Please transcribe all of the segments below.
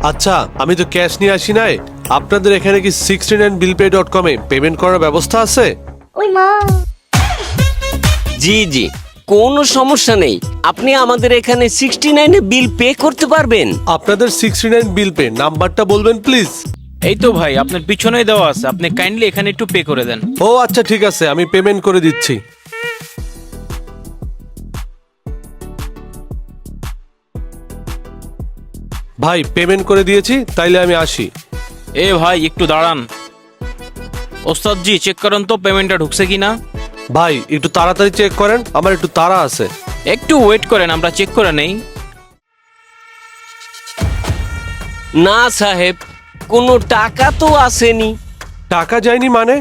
আচ্ছা, আমি তো ক্যাশ নিয়ে আসি নাই। আপনাদের এখানে কি 69billpay.com এ পেমেন্ট করার ব্যবস্থা আছে? ওই মা। জি জি, কোনো সমস্যা নেই। আপনি আমাদের এখানে 69 বিল পে করতে পারবেন। আপনাদের 69 বিল পে নাম্বারটা বলবেন প্লিজ। এই তো ভাই, আপনার পিছনেই দেওয়া আছে, আপনি কাইন্ডলি এখানে একটু পে করে দেন। ও আচ্ছা, ঠিক আছে, আমি পেমেন্ট করে দিচ্ছি। ভাই, পেমেন্ট করে দিয়েছি, তাইলে আমি আসি। এ ভাই একটু দাঁড়ান। ওস্তাদ জি, চেক করেন তো পেমেন্টটা ঢুকছে কিনা। ভাই একটু তাড়াতাড়ি চেক করেন, আমার একটু তাড়া আছে। একটু ওয়েট করেন, আমরা চেক করে নেই। না সাহেব, কোনো টাকা তো আসেনি। টাকা যায়নি মানে?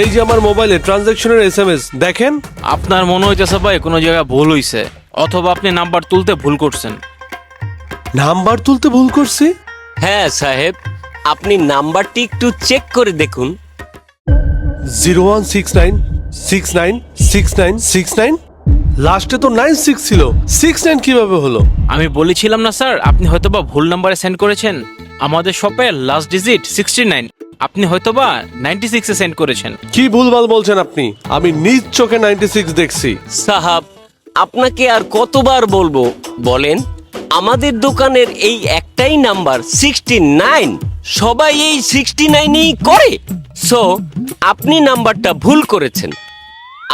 এই যে আমার মোবাইলে ট্রানজ্যাকশনের SMS দেখেন। আপনার মনে হইতেছে ভাই কোনো জায়গায় ভুল হইছে, অথবা আপনি নাম্বার তুলতে ভুল করছেন। নাম্বার তুলতে ভুল করছি? হ্যাঁ সাহেব, আপনি নাম্বারটি একটু চেক করে দেখুন। 0169696969 লাস্টে তো 96 ছিল, 69 কিভাবে হলো? আমি বলেছিলাম না স্যার, আপনি হয়তোবা ভুল নাম্বারে সেন্ড করেছেন। আমাদের শপের লাস্ট ডিজিট 69, আপনি হয়তোবা 96 এ সেন্ড করেছেন। কি ভুলভাল বলছেন আপনি? আমি নিজ চোখে 96 দেখছি। সাহাব, আপনাকে আর কতবার বলবো বলেন? আমাদের দোকানের এই একটাই নাম্বার 69, সবাই এই 69ই করে। সো আপনি নাম্বারটা ভুল করেছেন।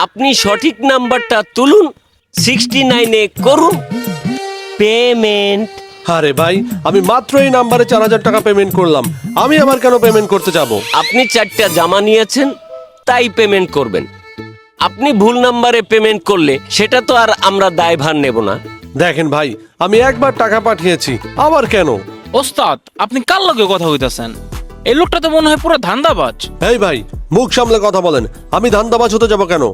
আপনি সঠিক নাম্বারটা তুলুন, 69-এ করুন পেমেন্ট। আরে ভাই, আমি মাত্র এই নাম্বারে 4000 টাকা পেমেন্ট করলাম, আমি আবার কেন পেমেন্ট করতে যাব? আপনি 4টা জামা নিয়েছেন, তাই পেমেন্ট করবেন। আপনি ভুল নাম্বারে পেমেন্ট করলে সেটা তো আর আমরা দায়ভার নেব না। দেখেন ভাই, আমি একবার টাকা পাঠিয়েছি, আবার কেন? ওস্তাদ, আপনি কার লগে কথা হইতাছেন? এই লোকটা তো মনে হয় পুরো ধান্দাবাজ। এই ভাই, মুখ সামলে কথা বলেন। আমি ধান্দাবাজ হতে যাব কেন?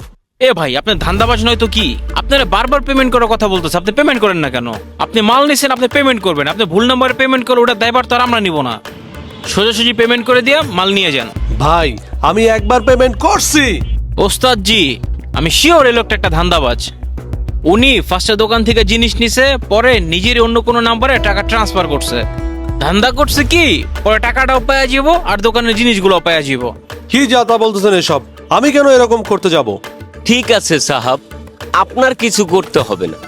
এ ভাই, আপনার ধান্দাবাজ নয় তো কি? আপনারা বারবার পেমেন্ট করার কথা বলতেছে, আপনি পেমেন্ট করেন না কেন? আপনি মাল নিছেন, আপনি পেমেন্ট করবেন। আপনি ভুল নাম্বারে পেমেন্ট করে ওটা দায়ভার তো আর আমরা নিব না। সোজাসুজি পেমেন্ট করে দিয়ে মাল নিয়ে যান। ভাই, আমি একবার পেমেন্ট করছি। ওস্তাদ জি, আমি শিওর এই লোকটা একটা ধান্দাবাজ। উনি ফার্স্টে দোকান থেকে জিনিস নিছে, পরে নিজের অন্য কোনো নাম্বারে টাকা ট্রান্সফার করছে। ধান্দা করছে কি, পরে টাকাটাও পাওয়া যাব আর দোকানের জিনিসগুলো পাওয়া যাব। কি যা তা বলতেছেন এসব? আমি কেন এরকম করতে যাব? ঠিক আছে সাহাব, আপনার কিছু করতে হবে না।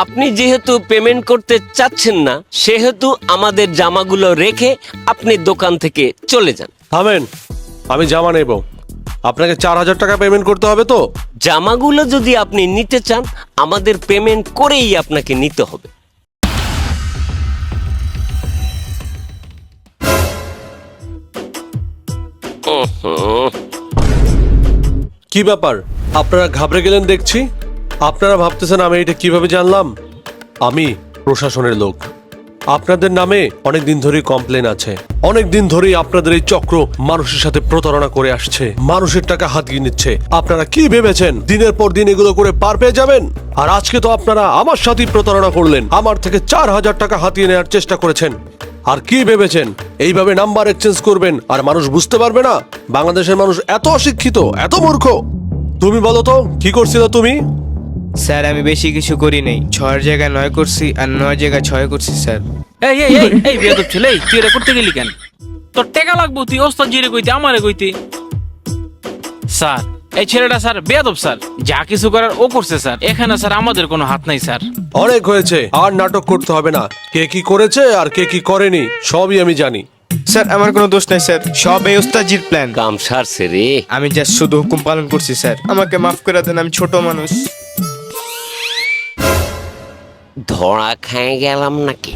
আপনি যেহেতু পেমেন্ট করতে চাচ্ছেন না, সেহেতু আমাদের জামাগুলো রেখে আপনি দোকান থেকে চলে যান। থামেন, আমি জামা নেব। আপনাকে 4000 টাকা পেমেন্ট করতে হবে তো? জামাগুলো যদি আপনি নিতে চান, আমাদের পেমেন্ট করেই আপনাকে নিতে হবে। কি ব্যাপার, আপনারা ঘাবড়ে গেলেন দেখছি। আপনারা ভাবতেছেন আমি এটা কিভাবে জানলাম? আমি প্রশাসনের লোক। আপনাদের নামে অনেক দিন ধরেই কমপ্লেন আছে। অনেক দিন ধরেই আপনাদের এই চক্র মানুষের সাথে প্রতারণা করে আসছে, মানুষের টাকা হাতিয়ে নিচ্ছে। আপনারা কি ভেবেছেন দিনের পর দিন এগুলো করে পার পেয়ে যাবেন? আর আজকে তো আপনারা আমার সাথেই প্রতারণা করলেন, আমার থেকে 4000 টাকা হাতিয়ে নেওয়ার চেষ্টা করেছেন। আর কি ভেবেছেন এইভাবে নাম্বার এক্সচেঞ্জ করবেন আর মানুষ বুঝতে পারবে না? বাংলাদেশের মানুষ এত অশিক্ষিত, এত মূর্খ। তুমি বলো তো, কি করছিল তুমি? স্যার, আমি বেশি কিছু করি নাই। 6-এর জায়গায় 9 করছি আর 9-এর জায়গায় 6 করছি স্যার। এই এই এই এই বেয়াদব ছেলে, তুই এটা করতে গেলি কেন? তোর টাকা লাগবো, তুই ওস্তাদ জিরে কইতে আমারে কইতে। স্যার, এই ছেলেটা স্যার বেয়াদব স্যার, যা কিছু করার ও করছে স্যার। এখানে স্যার আমাদের কোনো হাত নাই স্যার। অনেক হয়েছে, আর নাটক করতে হবে না। কে কি করেছে আর কে কি করেনি সবই আমি জানি। স্যার, আমার কোনো দোষ নাই স্যার, সব এই ওস্তাদজির প্ল্যান। কাম সারছে রে। আমি জাস্ট শুধু হুকুম পালন করছি স্যার, আমাকে মাফ করে দেন, আমি ছোট মানুষ। ধরা খায় গেলাম নাকি?